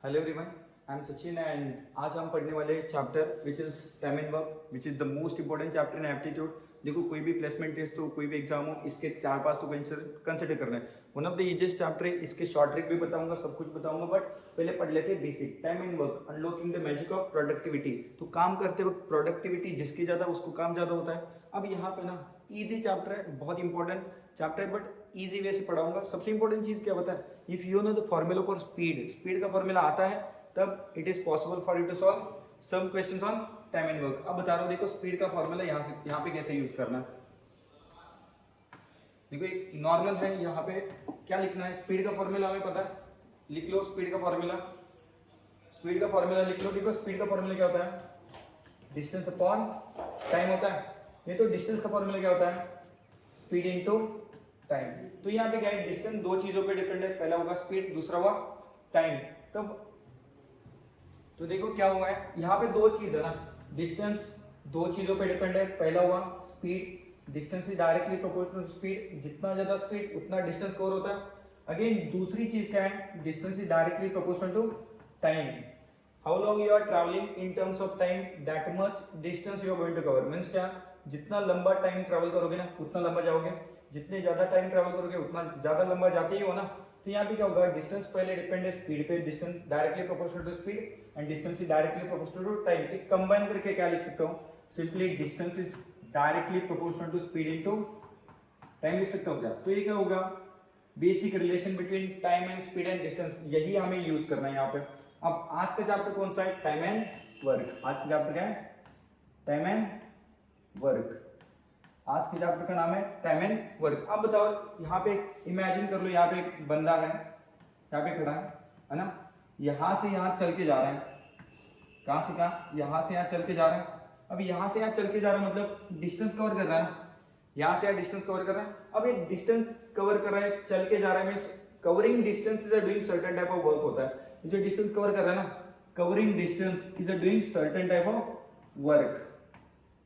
Hello everyone, I am Sachin and आज हम पढ़ने वाले chapter which is time and work which is the most important chapter in aptitude. देखो कोई भी प्लेसमेंट टेस्ट हो, कोई भी एग्जाम हो, इसके 4-5 तो कंसिडर करना है। One of the easiest chapter है, इसके शॉर्ट ट्रिक भी बताऊंगा, सब कुछ बताऊंगा, बट पहले पढ़ लेते हैं basic. Time and work, unlocking the magic of productivity. तो काम करते वक्त प्रोडक्टिविटी जिसकी ज़्यादा उसको काम ज़्यादा होता है। अब यहाँ पे ना ईजी चैप्टर है, बहुत इंपॉर्टेंट चैप्टर है, बट ईजी वे से पढ़ाऊंगा। सबसे इंपॉर्टेंट चीज़ क्या बता है, if you know the formula for speed, speed का फॉर्मूला आता है तब it is possible for you to solve some questions on time and work. अब बता रहा हूँ, देखो स्पीड का फॉर्मूला यहाँ पे कैसे यूज करना है। देखो एक नॉर्मल है, यहाँ पे क्या लिखना है, स्पीड का फॉर्मूला हमें पता है, लिख लो स्पीड का फॉर्मूला। स्पीड का फॉर्मूला लिख लो। देखो स्पीड का फॉर्मूला क्या होता है, डिस्टेंस अपॉन टाइम होता है। नहीं तो डिस्टेंस का फॉर्मूला क्या होता है, स्पीड इनटू टाइम। तो यहाँ पे क्या है, डिस्टेंस दो चीजों पे डिपेंड है, पहला होगा स्पीड, दूसरा हुआ टाइम। तब तो देखो क्या हुआ है, यहाँ पे दो चीज है ना, डिस्टेंस दो चीजों पे डिपेंड है, पहला हुआ speed, distance is directly proportional to speed, जितना ज्यादा स्पीड उतना डिस्टेंस कवर होता है। अगेन दूसरी चीज क्या है, distance is directly proportional to time. How long you are travelling in terms of time, that much distance you are going to cover. Means क्या, जितना लंबा टाइम ट्रैवल करोगे ना उतना लंबा जाओगे, जितने ज्यादा टाइम ट्रैवल करोगे उतना ज्यादा लंबा जाते ही हो ना। तो यहाँ पे क्या होगा, डिस्टेंस पहले डिपेंड है स्पीड पे, distance directly proportional to speed and distance is directly proportional to time. एक कंबाइन करके क्या लिख सकता हूँ, simply distance is directly proportional to speed into time लिख सकता हूँ क्या। तो ये क्या होगा, basic relation between time and speed and distance, यही हमें यूज करना है यहाँ पे। अब आज का चैप्टर कौन सा है, टाइम एंड वर्क। आज का चैप्टर क्या है, टाइम एंड वर्क। आज के चैप्टर का नाम है टाइम एंड वर्क। अब बताओ, यहाँ पे इमेजिन कर लो, यहाँ पे एक बंदा है, यहाँ पे खड़ा है ना, यहाँ से यहाँ चल के जा रहा है, कहाँ से कहाँ, यहाँ से यहाँ चल के जा रहा है। अब यहाँ से यहाँ चल के जा रहा है मतलब डिस्टेंस कवर कर रहा है ना, यहाँ से यहाँ डिस्टेंस कवर कर रहा है। अब ये डिस्टेंस कवर कर रहा है, चल के जा रहा है, means covering distance is a doing certain type of work होता है। जो डिस्टेंस कवर कर रहा है ना, covering distance is a doing certain type of work.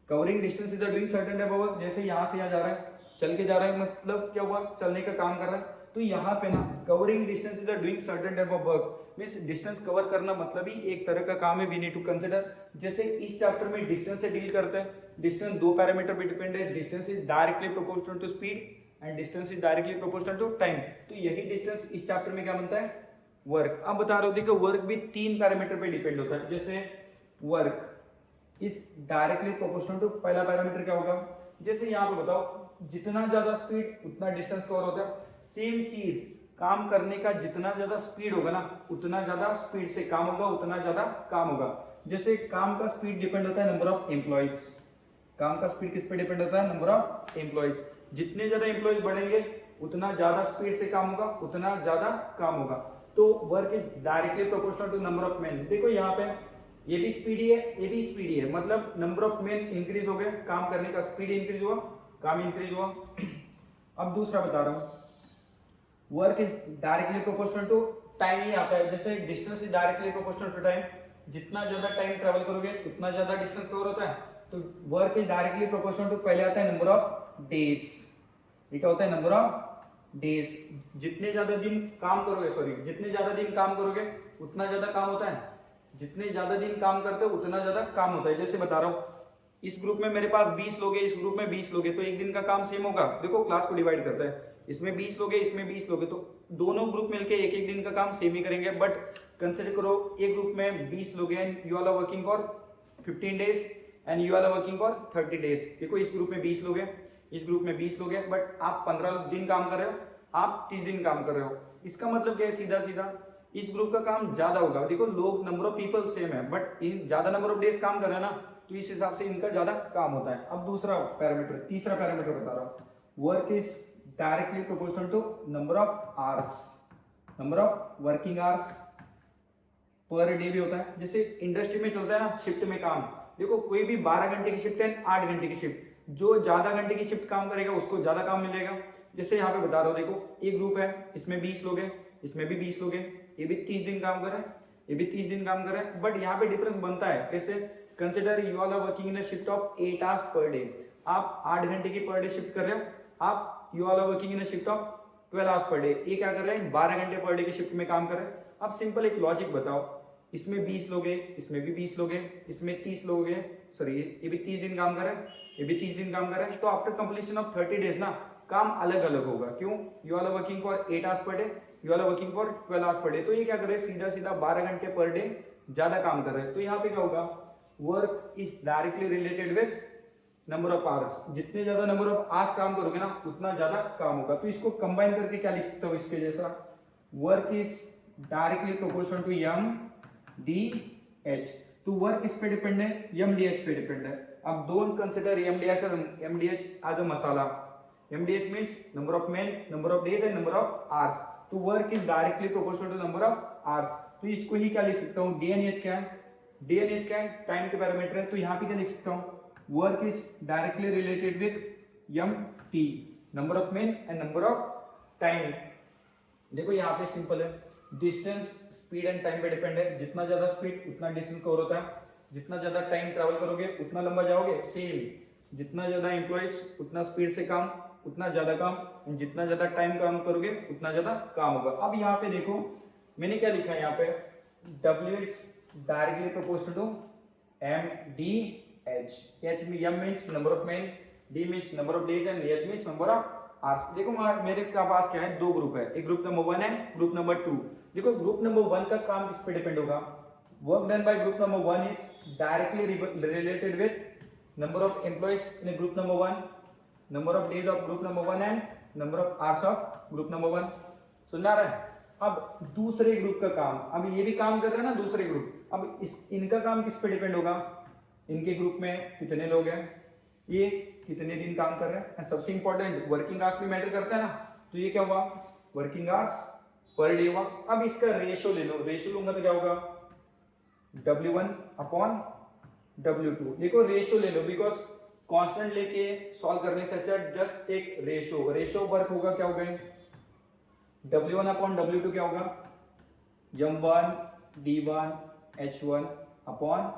Covering distance is doing certain type of work. जैसे यहाँ से यहाँ जा रहा है, चल के जा रहा है, मतलब क्या हुआ, चलने का काम कर रहा है। तो यहाँ पे ना covering distance is doing certain type of work, means distance cover करना मतलब ही एक तरह का काम है, वी नीड टू कंसीडर। जैसे इस चैप्टर में डिस्टेंस से डील करते हैं, डिस्टेंस दो पैरामीटर पे डिपेंड है, distance is directly proportional to speed and distance is directly proportional to time. तो यही डिस्टेंस इस चैप्टर में क्या बनता है, वर्क। अब बता रहा हूँ, देखो वर्क भी तीन पैरामीटर पे डिपेंड होता है। जैसे work is directly proportional to, पहला पैरामीटर क्या होगा, जैसे यहाँ पे बताओ, जितना ज्यादा स्पीड उतना डिस्टेंस कवर होता है। सेम चीज, काम करने का जितना ज्यादा स्पीड होगा ना उतना ज्यादा स्पीड से काम होगा, उतना ज्यादा काम होगा। जैसे काम का स्पीड डिपेंड होता है नंबर ऑफ एम्प्लॉइज, काम का स्पीड किस पे डिपेंड होता है, नंबर ऑफ एम्प्लॉइज। जितने ज्यादा एम्प्लॉइज बढ़ेंगे उतना ज्यादा स्पीड से काम होगा, उतना ज्यादा काम होगा। तो work is directly proportional to number of man. देखो यहाँ पे ये भी स्पीडी है, ये भी स्पीडी है, मतलब नंबर ऑफ मैन इंक्रीज हो गए, काम करने का स्पीड इंक्रीज हुआ, काम इंक्रीज हुआ। अब दूसरा बता रहा हूं, work is directly proportional to time ही आता है। जैसे distance is directly proportional to time, जितना ज्यादा टाइम ट्रेवल करोगे उतना ज्यादा डिस्टेंस कवर होता है। तो work is directly proportional to, पहले आता है नंबर ऑफ डेज। ये क्या होता है, नंबर ऑफ डेज। जितने ज्यादा दिन काम करोगे, सॉरी, जितने ज्यादा दिन काम करोगे उतना ज्यादा काम होता है, जितने ज्यादा दिन काम करते हो उतना ज्यादा काम होता है। जैसे बता रहा हूँ, इस ग्रुप में मेरे पास 20 लोग हैं, इस ग्रुप में 20 लोग हैं, तो एक दिन का काम सेम होगा। देखो क्लास को डिवाइड करता है, इसमें 20 लोग हैं, इसमें 20 लोग हैं, तो दोनों ग्रुप मिलके एक एक दिन का काम सेम ही करेंगे। बट कंसिडर करो एक ग्रुप में 20 लोग हैं, you are working for 15 days and you are working for 30 days. देखो इस ग्रुप में 20 लोग हैं, इस ग्रुप में 20 लोग हैं, बट आप 15 दिन काम कर रहे हो, आप 30 दिन काम कर रहे हो। इसका मतलब क्या है, सीधा सीधा इस ग्रुप का काम ज्यादा होगा। देखो लोग, नंबर ऑफ पीपल सेम है, बट इन ज्यादा नंबर ऑफ डेज काम कर रहे हैं ना, तो इस हिसाब से इनका ज्यादा काम होता है। अब दूसरा पैरामीटर, तीसरा पैरामीटर बता रहा हूँ, work is directly proportional to number of hours, number of working hours per day भी होता है। जैसे इंडस्ट्री में चलता है ना शिफ्ट में काम, देखो कोई भी 12 घंटे की शिफ्ट है, 8 घंटे की शिफ्ट, जो ज्यादा घंटे की शिफ्ट काम करेगा उसको ज्यादा काम मिलेगा। जैसे यहाँ पे बता रहा हूँ, देखो एक ग्रुप है, इसमें 20 लोग हैं, इसमें भी 20 लोग हैं, ये भी 30 दिन काम कर रहे हैं, ये भी 30 दिन काम कर रहे हैं, बट यहाँ पे डिफरेंस बनता है। कैसे, consider you are working in a shift of 8 hours per day, आप 8 घंटे की पर डे शिफ्ट कर रहे हो, आप you are working in a shift of 12 hours per day, ये क्या कर रहे हैं, 12 घंटे पर डे की शिफ्ट में काम कर रहे हैं। अब सिंपल एक लॉजिक बताओ, इसमें 20 लोग हैं, इसमें भी 20 लोग हैं, इसमें 30 लोग हैं, सॉरी ये भी 30 दिन काम कर रहे हैं, ये भी 30 दिन काम कर रहे हैं, तो आफ्टर कंप्लीशन ऑफ 30 डेज ना काम अलग अलग होगा। क्यों? You are working for 8 hours per day, you are working for 12 hours per day, तो ये क्या कर रहे हैं, सीधा सीधा 12 घंटे पर डे ज्यादा काम कर रहे हैं। तो यहाँ पे क्या होगा, work is directly related with number of hours, जितने ज्यादा नंबर ऑफ आवर्स काम करोगे ना उतना ज्यादा काम होगा। तो इसको कंबाइन करके क्या लिख सकते हो इसके जैसा, work is directly proportional to M D H. तो वर्क इस पे डिपेंड है, एम डी एच पे डिपेंड है। अब don't consider M D H as a masala. M D H means number of men, number of days and number of hours. तो work is directly proportional to number of hours. तो इसको ही क्या लिख सकता हूँ, डी एन एच क्या है, D N H क्या है, टाइम के पैरामीटर है। तो यहाँ पे क्या लिख सकता हूँ, work is directly related with M T, number of men and number of time. देखो यहाँ पे सिंपल है, डिस्टेंस स्पीड एंड टाइम पे डिपेंड है, जितना ज्यादा स्पीड उतना डिस्टेंस कवर होता है, जितना ज्यादा टाइम ट्रैवल करोगे उतना लंबा जाओगे। सेम, जितना ज्यादा एम्प्लॉइज उतना स्पीड से काम, उतना ज्यादा काम, जितना ज्यादा टाइम काम करोगे उतना ज्यादा काम होगा। अब यहाँ पे देखो मैंने क्या लिखा है, यहाँ पे W is directly proportional to M D H. H M means number of man, D means number of days and H means number of hours. देखो मेरे पास क्या है, दो ग्रुप है, एक group number 1 and group number 2। देखो group number 1 का काम किस पे डिपेंड होगा, work done bye group number 1 is directly related with number of employees in group number 1, number of days of group number 1 and number of hours of group number 1। सुनना रहा है? अब दूसरे ग्रुप का काम, अब ये भी काम कर रहे हैं ना दूसरे ग्रुप, अब इनका काम किस पे डिपेंड होगा, इनके ग्रुप में कितने लोग हैं, ये कितने दिन काम कर रहे हैं, एंड सबसे इंपॉर्टेंट वर्किंग आवर्स भी मैटर करता है ना। तो ये क्या हुआ, वर्किंग आवर्स पर डे हुआ। अब इसका रेशो ले लो, रेशो लूंगा तो क्या होगा, W1 अपॉन W2। देखो रेशो ले लो, बिकॉज कांस्टेंट लेके सॉल्व करने से अच्छा जस्ट एक रेशो वर्क होगा, क्या होगा W1 अपॉन W2 क्या होगा, M1 D1 H1 upon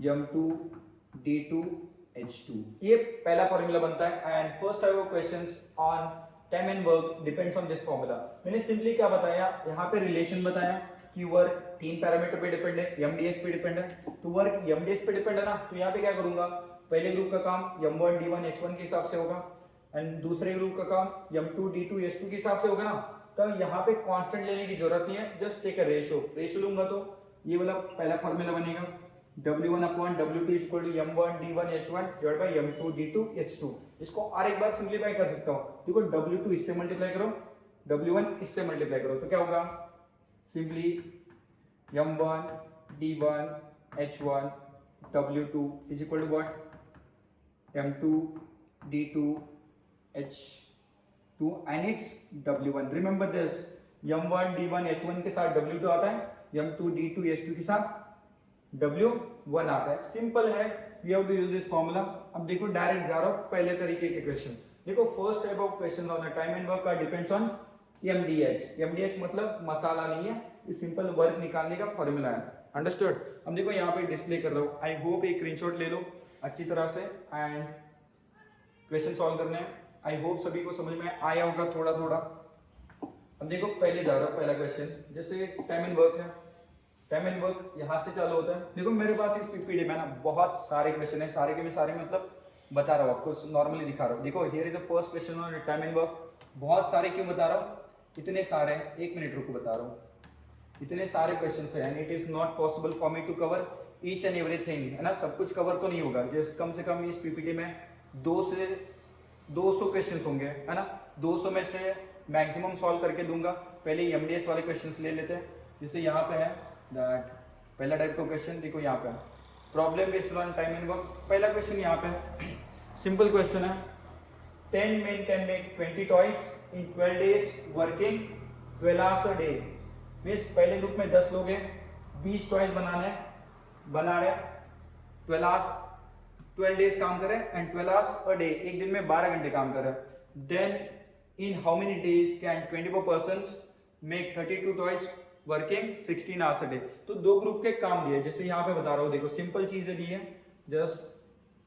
M2 D2 H2। ये पहला फॉर्मूला बनता है। And first type of questions on time and work depends on this formula. मैंने सिंपली क्या बताया, यहाँ पे रिलेशन बताया कि वर्क 3 पैरामीटर पे डिपेंड है, एमडीएस पे डिपेंड है। तो वर्क एमडीएस पे डिपेंड है ना, तो यहाँ पे क्या करूंगा, पहले ग्रुप का काम M1 D1 H1 के हिसाब से होगा, एंड दूसरे ग्रुप का काम M2 D2 H2 के हिसाब से होगा ना। तो यहाँ पे कांस्टेंट लेने की जरूरत नहीं है, जस्ट टेक अ रेशो लूंगा तो ये वाला पहला फॉर्मूला बनेगा, W1 upon W2 equal to M1 D1 H1 divide by M2 D2 H2। इसको और एक बार सिंपलीफाई कर सकता हूँ, देखो W2 इससे मल्टीप्लाई करो, W1 इससे मल्टीप्लाई करो, तो क्या होगा, simply M1 D1 H1 W2 is equal to what, M2 D2 H2 and it's W1। Remember this, M1 D1 H1 के साथ W2 आता है, M2 D2 H2 के साथ W1 आता है। सिंपल है, we have to use this formula. अब देखो डायरेक्ट जा रहा हूं पहले तरीके के क्वेश्चन। देखो first type of question on time and work का डिपेंड्स ऑन एमडीएच। एमडीएच मतलब मसाला नहीं है, ये सिंपल वर्क निकालने का फॉर्मूला है। अंडरस्टूड? अब देखो यहाँ पे डिस्प्ले कर रहा हूँ, आई होप एक स्क्रीनशॉट ले लो अच्छी तरह से एंड क्वेश्चन सॉल्व करने हैं। आई होप सभी को समझ में आया होगा थोड़ा थोड़ा। अब देखो पहले जा रहा हूँ, पहला क्वेश्चन जैसे टाइम एंड वर्क है, टाइम एंड वर्क यहाँ से चालू होता है। देखो मेरे पास इस पीपीटी में ना बहुत सारे क्वेश्चन है, सारे के मैं सारे मतलब बता रहा हूँ आपको, नॉर्मली दिखा रहा हूँ। देखो here is the first question on time and work. बहुत सारे क्यों बता रहा हूँ, इतने सारे हैं, एक मिनट रुको बता रहा हूँ। इतने सारे क्वेश्चन है and it is not possible for me to cover each and everything, है ना, सब कुछ कवर तो नहीं होगा। जैसे कम से कम इस पीपीटी में 2 से 200 क्वेश्चन होंगे, है ना, 200 में से मैक्सिमम सॉल्व करके दूंगा। पहले एमडीएस वाले क्वेश्चन ले लेते हैं। जैसे यहाँ पे है दैट पहला टाइप का क्वेश्चन, देखो यहाँ पे problem based on time and work. पहला क्वेश्चन यहाँ पे है, सिंपल क्वेश्चन है, 10 men can make 20 toys in 12 days working 12 hours a day। Means पहले ग्रुप में 10 लोग हैं, 20 टॉयज बना रहे 12 hours 12 days काम करे एंड 12 hours a day, एक दिन में 12 घंटे काम करे। Then in how many days can 24 persons make 32 toys working 16 hours a day। तो 2 ग्रुप के काम दिए, जैसे यहाँ पे बता रहा हूँ, देखो सिंपल चीजें दी है, जस्ट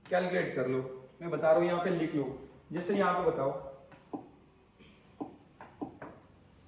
कैलकुलेट कर लो। मैं बता रहा हूँ यहाँ पे लिख लो। जैसे यहाँ पे बताओ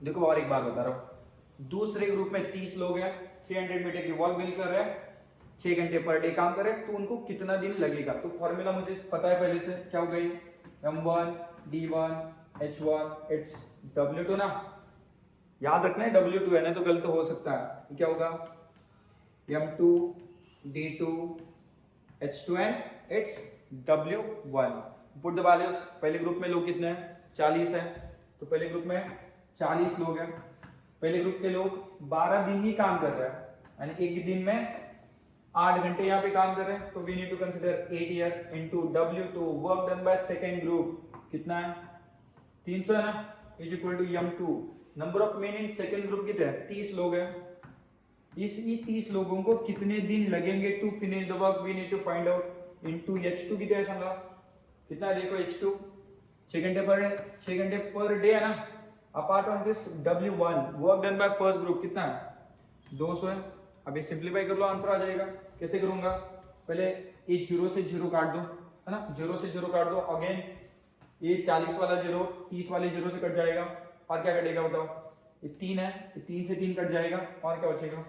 देखो और एक बात बता रहा हूँ, दूसरे ग्रुप में 30 लोग हैं, 300 मीटर की वॉल बिल्ड कर रहे हैं, 6 घंटे पर डे काम कर रहे हैं, तो उनको कितना दिन लगेगा? तो फॉर्मूला मुझे पता है पहले से, क्या हो गई, m1 d1 h1 it's w2 ना, याद रखना है w2 है, ना तो गलत हो सकता है। तो क्या होगा m2 d2 h2 and it's w1। Put the values. पहले ग्रुप में लोग कितने हैं, 40 है, तो पहले ग्रुप में 40 लोग हैं। पहले ग्रुप के लोग 12 दिन ही काम कर रहे हैं, यानी एक दिन में 8 घंटे यहाँ पे काम कर रहे हैं, तो we need to consider 8 year into w2 work done by second group, कितना है 300 है ना, is equal to m2 number of men in second group कितने हैं, 30 लोग हैं। इस 30 लोगों को कितने दिन लगेंगे to finish the work, we need to find out into h2 कितना है, समझा कितना है, देखो h2 6 घंटे पर डे है ना, apart on this w1 work done by first group कितना है 200 है। अभी सिंप्लीफाई कर लो, आंसर आ जाएगा। कैसे करूंगा, पहले ये 0 से 0 काट दो, है ना, 0 से 0 काट दो, अगेन ये 40 वाला 0 30 वाले 0 से कट जाएगा, और क्या कटेगा बताओ, ये 3 है, ये 3 से 3 कट जाएगा, और क्या बचेगा,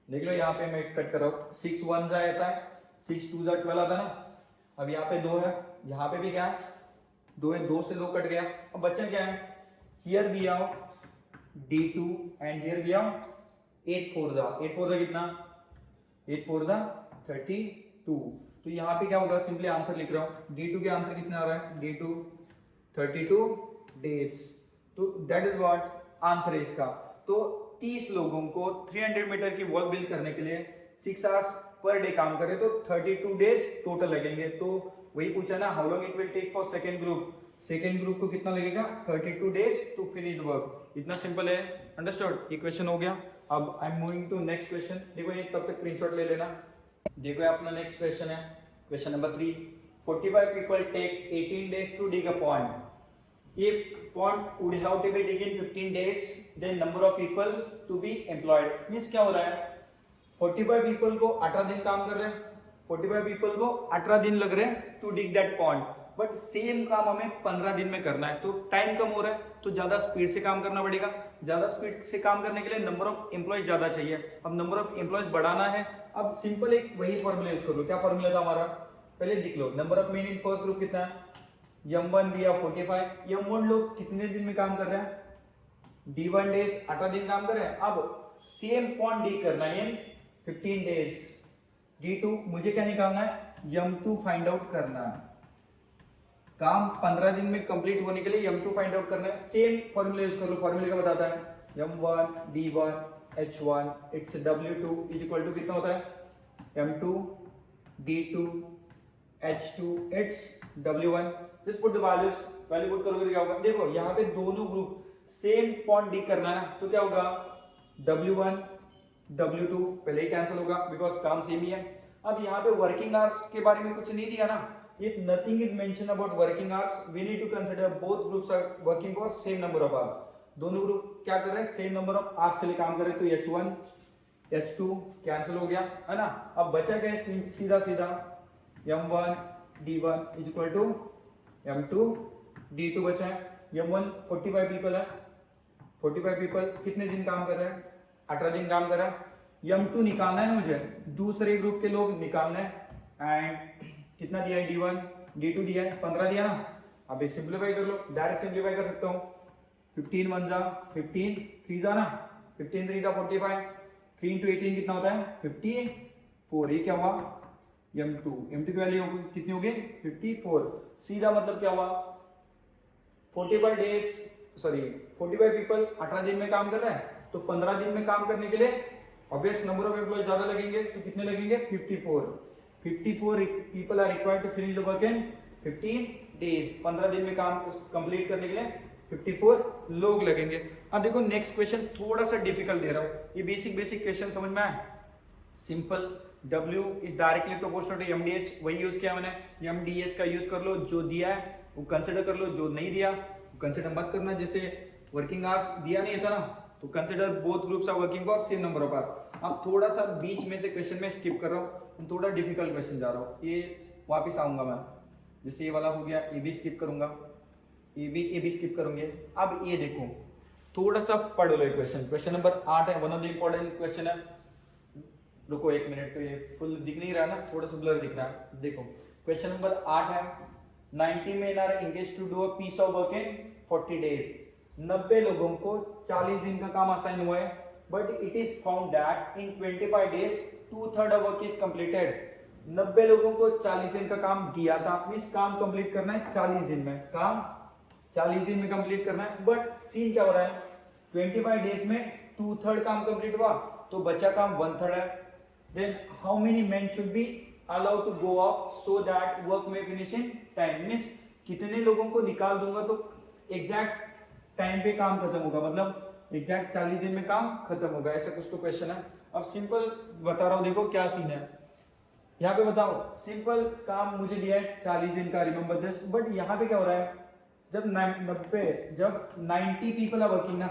देख लो यहाँ पे मैं कट कर रहा हूँ, 6 1 जा आता है, 6 2 जा 12 आता ना, अब यहाँ पे 2 है, यहाँ पे भी क्या है 2 है, 2 से 2 कट गया, अब बचा क्या है, here we are d2 and here we are 8 4 जा कितना, 8 4 जा 32। तो यहाँ पे क्या होगा, सिंपली आंसर लिख रहा हूँ, d2 के आंसर कितना आ रहा है, d2 32 डेज, तो दैट इज व्हाट आंसर है इसका। तो 30 लोगों को 300 मीटर की वॉल बिल्ड करने के लिए 6 आवर्स पर डे काम करे, तो 32 डेज टोटल लगेंगे। तो वही पूछा ना, how long it will take for second group को कितना लगेगा, 32 days to finish the work. इतना सिंपल है, अंडरस्टूड, ये क्वेश्चन हो गया। अब I am moving to next question, देखो ये तब तक स्क्रीनशॉट ले लेना। देखो अपना नेक्स्ट क्वेश्चन है, question number 3, 45 people take 18 days to dig a pond. If pond would have to be dig in 15 days, then number of people to be employed. Means क्या हो रहा है, 45 people को 18 दिन काम कर रहे हैं, 45 people को 18 दिन लग रहे हैं to dig that pond, but same काम हमें 15 दिन में करना है, तो टाइम कम हो रहा है, तो ज्यादा स्पीड से काम करना पड़ेगा। ज्यादा स्पीड से काम करने के लिए नंबर ऑफ एम्प्लॉयज ज्यादा चाहिए, अब नंबर ऑफ एम्प्लॉयज बढ़ाना है। अब सिंपल एक वही फॉर्मूला यूज कर लो, क्या फॉर्मूला था हमारा, पहले लिख लो, number of men in first group कितना है, m1 भी 45, m1 लोग कितने दिन में काम कर रहे हैं, d1 डेज 18 दिन काम कर रहे हैं। अब सेम पॉइंट डी करना है इन 15 डेज, d2 मुझे क्या निकालना है, m2 फाइंड आउट करना है, काम 15 दिन में कंप्लीट होने के लिए m2 फाइंड आउट करना है। सेम फॉर्मूला यूज कर लो, फॉर्मूला क्या बताता है, m1 d1 h1 it's w2 is equal to कितना होता है, m2 d2 h2 it's w1। Just put the values, value put करोगे क्या होगा, देखो यहाँ पे दोनों ग्रुप सेम पॉइंट डी करना है ना, तो क्या होगा w1 w2 पहले ही कैंसिल होगा बिकॉज काम सेम ही है। अब यहाँ पे वर्किंग आवर्स के बारे में कुछ नहीं दिया ना, if nothing is mentioned about working hours, we need to consider both groups are working for same number of hours। दोनों ग्रुप क्या कर रहे हैं, सेम नंबर ऑफ आवर्स के लिए काम कर रहे हैं, तो h1 h2 कैंसिल हो गया है ना। अब बचा क्या सीधा सीधा m1 d1 is equal to m2 d2 बचा है। m1 45 पीपल है, 45 पीपल कितने दिन काम कर रहे हैं, 18 दिन काम कर रहा है। m2 निकालना है मुझे, दूसरे ग्रुप के लोग निकालना है, एंड कितना दिया है, d1 d2 दिया है 15 दिया ना। अब सिंप्लीफाई कर लो, डायरेक्ट सिंप्लीफाई कर सकता हूँ, 15 1 जा 15 3 जा ना, 15 3 जा 45, 3 into 18 कितना होता है 54। ये क्या हुआ m2 की वैल्यू कितनी होगी 54। सीधा मतलब क्या हुआ 45 डेज सॉरी 45 पीपल 18 दिन में काम कर रहा है, तो 15 दिन में काम करने के लिए ऑब्वियस नंबर ऑफ एम्प्लॉय ज्यादा लगेंगे, तो कितने लगेंगे 54 people are required to finish the work in 15 days. 15 दिन में काम कंप्लीट करने के लिए 54 लोग लगेंगे। अब देखो नेक्स्ट क्वेश्चन थोड़ा सा डिफिकल्ट दे रहा हूँ, ये बेसिक क्वेश्चन समझ में आया, simple W is directly proportional to MDH, वही यूज किया मैंने, MDH का यूज कर लो, जो दिया है वो कंसिडर कर लो, जो नहीं दिया वो कंसिडर मत करना। जैसे वर्किंग आवर्स दिया नहीं था ना, तो consider both groups are working for same number of hours. अब थोड़ा सा बीच में से क्वेश्चन में स्किप कर रहा हूँ, थोड़ा डिफिकल्ट क्वेश्चन जा रहा हूँ, ये वापस आऊंगा मैं। जैसे ये वाला हो गया, ये भी स्किप करूंगा, ए बी स्किप करूंगे। अब ये देखो, थोड़ा सा पढ़ लो क्वेश्चन। क्वेश्चन नंबर 8 है, one of the important question है। रुको एक मिनट, तो ये फुल दिख नहीं रहा ना, थोड़ा सा ब्लर दिख रहा है। देखो क्वेश्चन नंबर 8 है, 90 men are engaged to do a piece of work in 40 days। 90 लोगों को 40 दिन का काम असाइन हुआ है, but it is found that in 25 days 2/3 of work is completed। 90 लोगों को 40 दिन का काम दिया था, मींस काम कंप्लीट करना है 40 दिन में, काम 40 दिन में कंप्लीट करना है। बट सीन क्या हो रहा है, 25 डेज में 2/3 काम कंप्लीट हुआ, तो बचा काम 1/3 है। Then how many men should be allowed to go off so that work may finish in time। Means कितने लोगों को निकाल दूंगा तो एग्जैक्ट टाइम पे काम खत्म होगा, मतलब एग्जैक्ट 40 दिन में काम खत्म होगा, ऐसा कुछ तो क्वेश्चन है। अब सिंपल बता रहा हूँ, देखो क्या सीन है यहाँ पे, बताओ। सिंपल काम मुझे दिया है 40 दिन का, रिमेंबर दिस। बट यहाँ पे क्या हो रहा है, जब 90 पीपल आर वर्किंग ना,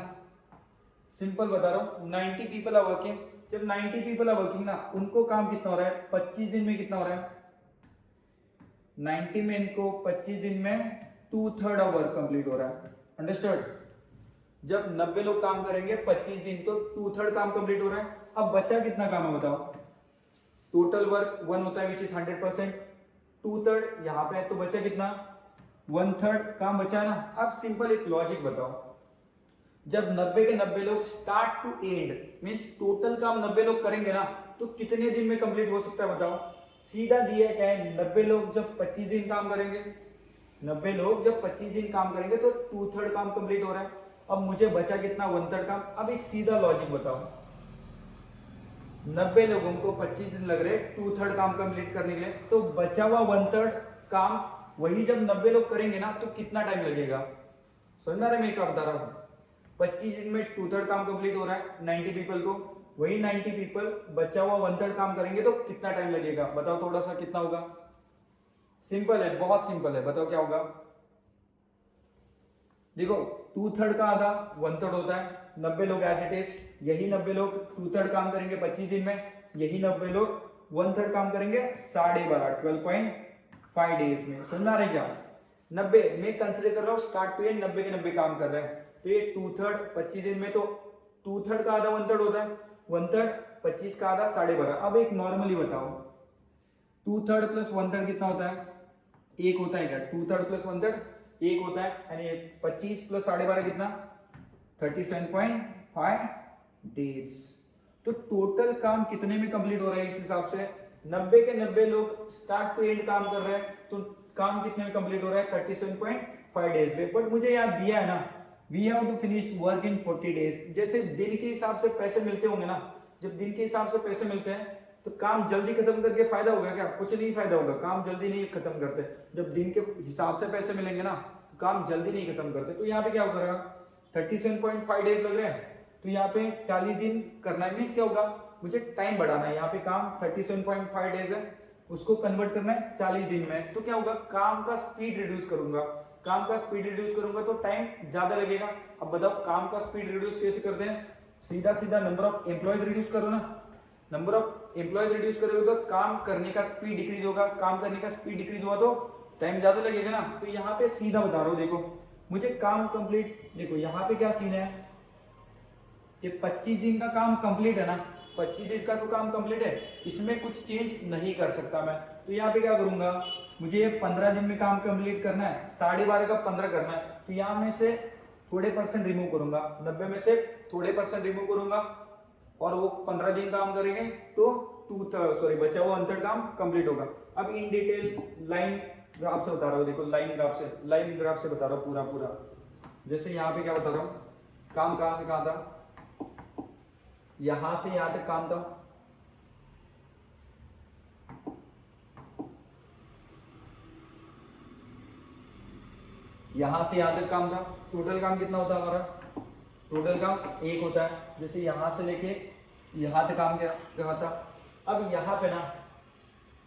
सिंपल बता रहा हूँ, 90 पीपल आर वर्किंग। जब 90 पीपल आर वर्किंग ना, उनको काम कितना हो रहा है, 25 दिन में कितना हो रहा है, 90 में इनको 25 दिन में 2/3 ऑफ वर्क कंप्लीट हो रहा है। अंडरस्टूड। जब 90 लोग काम करेंगे 25 दिन, तो 2/3 काम कंप्लीट हो रहा है। अब बचा कितना काम है बताओ, टोटल वर्क 1 होता है विच इज 100%, 2/3 यहाँ पे है, तो बचा कितना, 1/3 काम बचा ना। अब सिंपल एक लॉजिक बताओ, जब 90 के 90 लोग start to end means total काम 90 लोग करेंगे ना, तो कितने दिन में कंप्लीट हो सकता है बताओ। सीधा दिया क्या है, 90 लोग जब 25 दिन काम करेंगे, 90 लोग जब 25 दिन काम करेंगे तो 2/3 काम कंप्लीट हो रहा है। अब मुझे बचा कितना, 1/3 काम। अब एक सीधा लॉजिक बताओ, 90 लोगों को 25 दिन लग रहे 2/3 काम कंप्लीट करने के लिए, तो बचा हुआ 1/3 काम वही जब 90 लोग करेंगे ना, तो कितना टाइम लगेगा। समझ में आ रहा है मैं क्या बता रहा हूँ, 25 दिन में 2/3 काम कंप्लीट हो रहा है 90 पीपल को, वही 90 पीपल बचा हुआ 1/3 काम करेंगे, तो कितना टाइम लगेगा बताओ, थोड़ा सा कितना होगा। सिंपल है, बहुत सिंपल है, बताओ क्या होगा। देखो 2/3 का आधा 1/3 होता है, 90 लोग एज इट इज, यही 90 लोग 2/3 काम करेंगे 25 दिन में, यही 90 लोग 1/3 काम करेंगे 12.5 डेज में। समझ आ रही क्या, 90 मैं कंसिडर कर रहा हूँ स्टार्ट टू एंड 90 के 90 काम कर रहे हैं, तो ये 2/3 25 दिन में, तो 2/3 का आधा 1/3 होता है, 1/3 25 का आधा 12.5। अब एक नॉर्मली बताओ, 2/3 प्लस 1/3 कितना होता है, 1 होता है क्या, 2/3 प्लस 1/3 1 होता है, यानी 25 प्लस 12.5 कितना, 37.5 डेज। तो टोटल काम कितने में कंप्लीट हो रहा है, इस हिसाब से 90 के 90 लोग स्टार्ट टू एंड काम कर रहे हैं, तो काम कितने में कंप्लीट हो रहा है, 37.5 डेज में। बट मुझे यहाँ दिया है ना, we have to finish work in 40 days. जैसे दिन के हिसाब से पैसे मिलते होंगे ना, जब दिन के हिसाब से पैसे मिलते हैं तो काम जल्दी खत्म करके फायदा होगा क्या, कुछ नहीं फायदा होगा, काम जल्दी नहीं खत्म करते। जब दिन के हिसाब से पैसे मिलेंगे ना, तो काम जल्दी नहीं खत्म करते। तो यहाँ पे क्या होगा, 37.5 डेज लग रहे हैं, तो यहाँ पे 40 दिन करना है, मीन्स क्या होगा, मुझे टाइम बढ़ाना है। यहाँ पे काम 37.5 डेज है, उसको कन्वर्ट करना है 40 दिन में, तो क्या होगा, काम का स्पीड रिड्यूस करूंगा, काम का स्पीड रिड्यूस करूंगा तो टाइम ज्यादा लगेगा। अब बताओ काम का स्पीड रिड्यूस कैसे करते हैं, सीधा सीधा नंबर ऑफ एम्प्लॉयज रिड्यूस करो ना, नंबर ऑफ एम्प्लॉयज रिड्यूस करोगे तो काम करने का स्पीड डिक्रीज होगा, काम करने का स्पीड डिक्रीज हुआ तो टाइम ज्यादा लगेगा ना। तो यहाँ पे सीधा बता रहा हूँ, देखो मुझे काम कंप्लीट, देखो यहाँ पे क्या सीन है, ये 25 दिन का काम कंप्लीट है ना, 25 दिन का तो काम कंप्लीट है, इसमें कुछ चेंज नहीं कर सकता मैं। तो यहाँ पे क्या करूंगा, मुझे 15 दिन में काम कंप्लीट करना है, 12.5 का 15 करना है, तो यहाँ में से थोड़े परसेंट रिमूव करूंगा, 90 में से थोड़े परसेंट रिमूव करूंगा, और वो 15 दिन काम करेंगे तो बचा हुआ 1/3 काम कंप्लीट होगा। अब इन डिटेल लाइन ग्राफ से बता रहा हूँ, देखो लाइन ग्राफ से बता रहा हूँ पूरा पूरा। जैसे यहाँ पे क्या बता रहा हूँ, काम कहाँ से कहाँ था, यहां से यहां तक काम था, यहां से यहां तक काम था। टोटल काम कितना होता है हमारा, टोटल काम 1 होता है। जैसे यहां से लेके यहां तक काम क्या था। अब यहाँ पे ना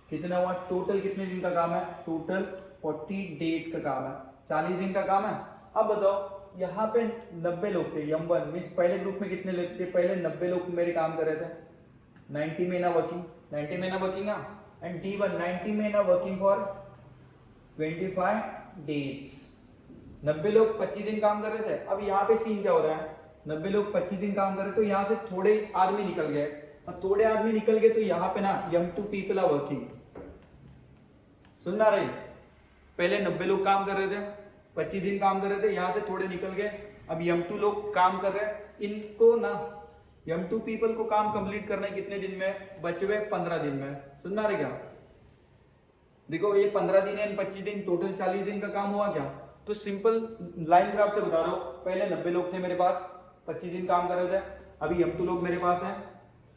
कितना हुआ, टोटल कितने दिन का काम है, टोटल 40 डेज का काम है, 40 दिन का काम है। अब बताओ यहाँ पे 90 लोग थे, M1 मींस पहले ग्रुप में कितने लोग थे, पहले 90 लोग मेरे काम कर रहे थे, 90 men are working, 90 men are working ना, and D1 90 men are working for 25 days। 90 लोग 25 दिन काम कर रहे थे। अब यहाँ पे सीन क्या हो रहा है, 90 लोग 25 दिन काम कर रहे, तो यहाँ से थोड़े आदमी निकल गए, और थोड़े आदमी निकल गए तो यहाँ पे ना m2 people आर वर्किंग। सुनना रही, पहले 90 लोग काम कर रहे थे, 25 दिन काम कर रहे थे, यहाँ से थोड़े निकल गए, अब m2 लोग काम कर रहे हैं। इनको ना m2 people को काम कंप्लीट करना है कितने दिन में, बचे हुए 15 दिन में। सुनना रहे क्या, देखो ये 15 दिन है, 25 दिन, टोटल 40 दिन का काम हुआ क्या। तो सिंपल लाइन ग्राफ से बता रहा हूँ, पहले 90 लोग थे मेरे पास, 25 दिन काम कर रहे थे, अभी m2 लोग मेरे पास हैं,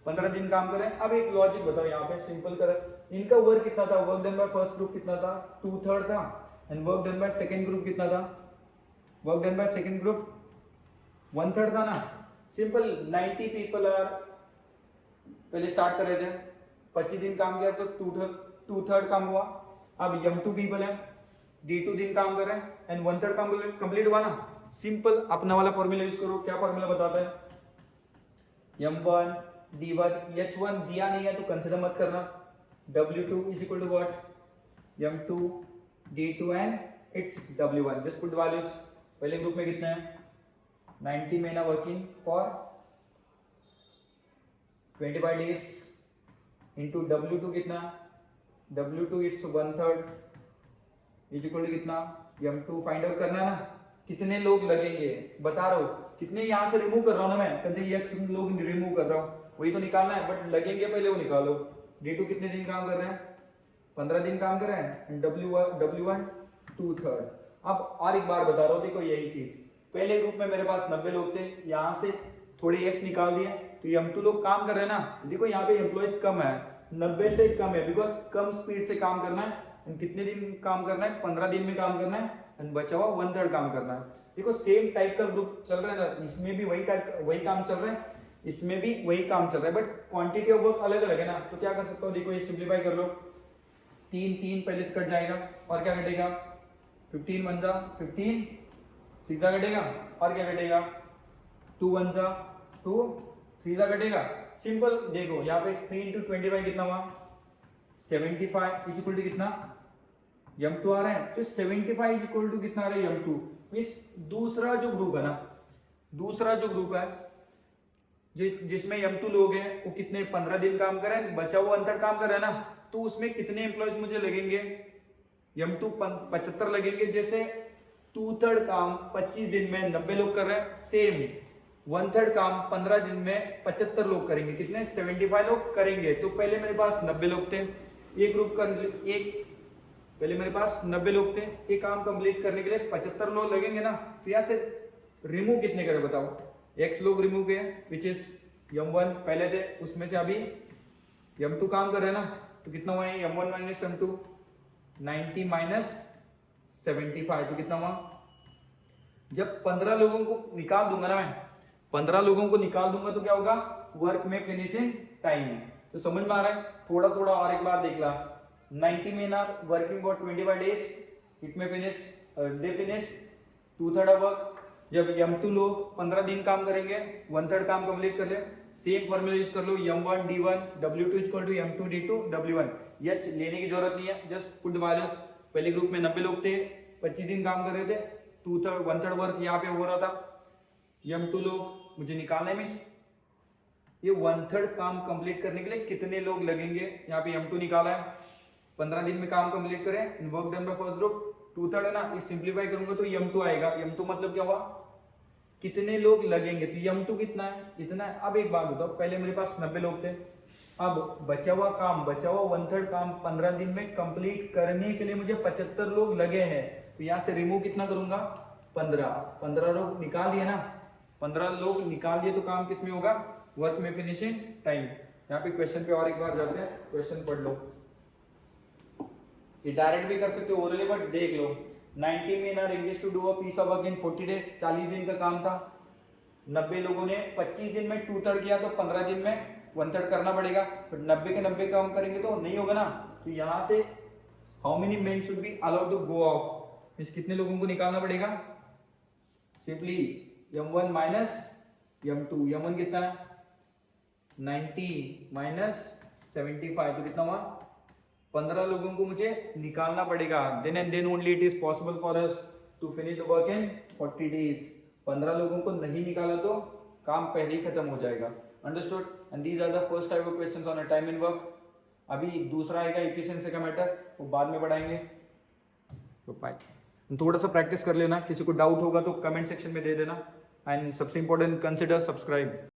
15 दिन काम करें। अब एक लॉजिक बताओ यहाँ पे सिंपल कर, इनका वर्क कितना था, work done by first group कितना था, 2/3 था, and work done by second group कितना था, work done by second group 1/3 था ना। सिंपल 90 पीपल आर पहले स्टार्ट कर रहे थे, 25 दिन काम किया तो 2/3 काम हुआ। अब m2 पीपल है, d2 दिन काम कर रहे हैं, एंड 1/3 काम कंप्लीट हुआ ना। सिंपल अपना वाला फॉर्मूला यूज करो, क्या फॉर्मूला बताता है, m1 d1, h1 दिया नहीं है तो कंसिडर मत करना, w2 is equal to what, m2 d2 and it's w1, just put values. पहले ग्रुप में कितने हैं, 90 men are working for 25 days into w2 कितना, w2 it's 1/3 is equal to कितना, m2 फाइंड आउट करना है ना, कितने लोग लगेंगे बता रहा हूँ, कितने यहाँ से रिमूव कर रहा हूँ ना मैं, कहते x लोग रिमूव कर रहा हूँ, वही तो निकालना है, बट लगेंगे पहले वो निकालो। d2 कितने दिन काम कर रहे हैं, 15 दिन काम कर रहे हैं, एंड w1 2/3। अब और एक बार बता रहा हूँ, देखो यही चीज, पहले ग्रुप में मेरे पास 90 लोग थे, यहाँ से थोड़े x निकाल दिए, तो m2 लोग काम कर रहे हैं ना। देखो यहाँ पे एम्प्लॉइज कम है, 90 से कम है, बिकॉज कम स्पीड से काम करना है, एंड कितने दिन काम करना है, 15 दिन में काम करना है, एंड बचा हुआ 1/3 काम करना है। देखो सेम टाइप का ग्रुप चल रहा है ना, इसमें भी वही काम चल रहा है, इसमें भी वही काम चल रहा है, बट क्वांटिटी ऑफ वर्क अलग अलग है ना। तो क्या कर सकता हूँ, देखो ये सिंप्लीफाई कर लो, 3 पहले से कट जाएगा, और क्या कटेगा, 15 1 जा 15, सीधा कटेगा, और क्या कटेगा, 2 1 जा 2, 3 जा कटेगा। सिंपल देखो यहाँ पे 3 into 25 कितना हुआ, 75 इज इक्वल टू कितना, m2 आ रहा है, तो 75 इज इक्वल टू कितना आ रहा है, m2। इस दूसरा जो ग्रुप है ना, दूसरा जो ग्रुप है जिसमें m2 लोग हैं, वो कितने 15 दिन काम कर रहे हैं, बचा हुआ 1/3 काम कर रहे हैं ना, तो उसमें कितने एम्प्लॉयज मुझे लगेंगे, m2 75 लगेंगे। जैसे 2/3 काम 25 दिन में 90 लोग कर रहे हैं, सेम 1/3 काम 15 दिन में 75 लोग करेंगे, कितने 75 लोग करेंगे। तो पहले मेरे पास 90 लोग थे, एक ग्रुप का एक, पहले मेरे पास 90 लोग थे, ये काम कंप्लीट करने के लिए 75 लोग लगेंगे ना। तो यहाँ से रिमूव कितने करे बताओ, x लोग रिमूव किए, विच इज m1 पहले थे, उसमें से अभी m2 काम कर रहे हैं ना, तो कितना हुआ है, m1 माइनस m2, 90 माइनस 75, तो कितना हुआ। जब 15 लोगों को निकाल दूंगा ना मैं, 15 लोगों को निकाल दूंगा तो क्या होगा, वर्क में फिनिशिंग टाइम। तो समझ में आ रहा है, थोड़ा थोड़ा और एक बार देख ला, 90 men are working for 25 days, it may finish, they finish 2/3 of work। जब m2 लोग 15 दिन काम करेंगे, 1/3 काम कंप्लीट कर ले, सेम फॉर्मूला यूज कर लो, m1 d1 w2 equal to m2 d2 w1। h लेने की जरूरत नहीं है, जस्ट पुट वैल्यूज। पहले ग्रुप में 90 लोग थे, 25 दिन काम कर रहे थे, 1/3 वर्क यहाँ पे हो रहा था, m2 लोग मुझे निकालना है, मीन्स ये 1/3 काम कंप्लीट करने के लिए कितने लोग लगेंगे, यहाँ पे m2 निकाला है, 15 दिन में काम कंप्लीट करें, work done by first group 2/3 है ना, इस सिंप्लीफाई करूंगा तो m2 आएगा। m2 मतलब क्या हुआ, कितने लोग लगेंगे, तो m2 कितना है, इतना है। अब एक बात बताओ, पहले मेरे पास 90 लोग थे, अब बचा हुआ 1/3 काम 15 दिन में कंप्लीट करने के लिए मुझे 75 लोग लगे हैं, तो यहाँ से रिमूव कितना करूंगा, 15 लोग निकाल दिए ना, 15 लोग निकाल दिए तो काम किस में होगा, वर्क में फिनिशिंग टाइम। यहाँ पे क्वेश्चन पे और एक बार जाते हैं, क्वेश्चन पढ़ लो, ये डायरेक्ट भी कर सकते हो ओरली, बट देख लो, 90 men are engaged to do a piece of work in 40 days, 40 दिन का काम था, 90 लोगों ने 25 दिन में 2/3 किया, तो 15 दिन में 1/3 करना पड़ेगा, बट 90 के 90 काम करेंगे तो नहीं होगा ना। तो यहाँ से how many men should be allowed to go off, means कितने लोगों को निकालना पड़ेगा, simply m1 minus m2, m1 कितना है 90 माइनस 75, तो कितना हुआ 15 लोगों को मुझे निकालना पड़ेगा, then and then only it is possible for us to finish the work in 40 days. 15 लोगों को नहीं निकाला तो काम पहले ही खत्म हो जाएगा। Understood? And these are the first type of questions on a time in work. अभी दूसरा आएगा एफिशिएंसी का मैटर, वो बाद में बढ़ाएंगे। तो बाय। थोड़ा सा प्रैक्टिस कर लेना, किसी को डाउट होगा तो कमेंट सेक्शन में दे देना। एंड सबसे इंपॉर्टेंट, कंसिडर सब्सक्राइब।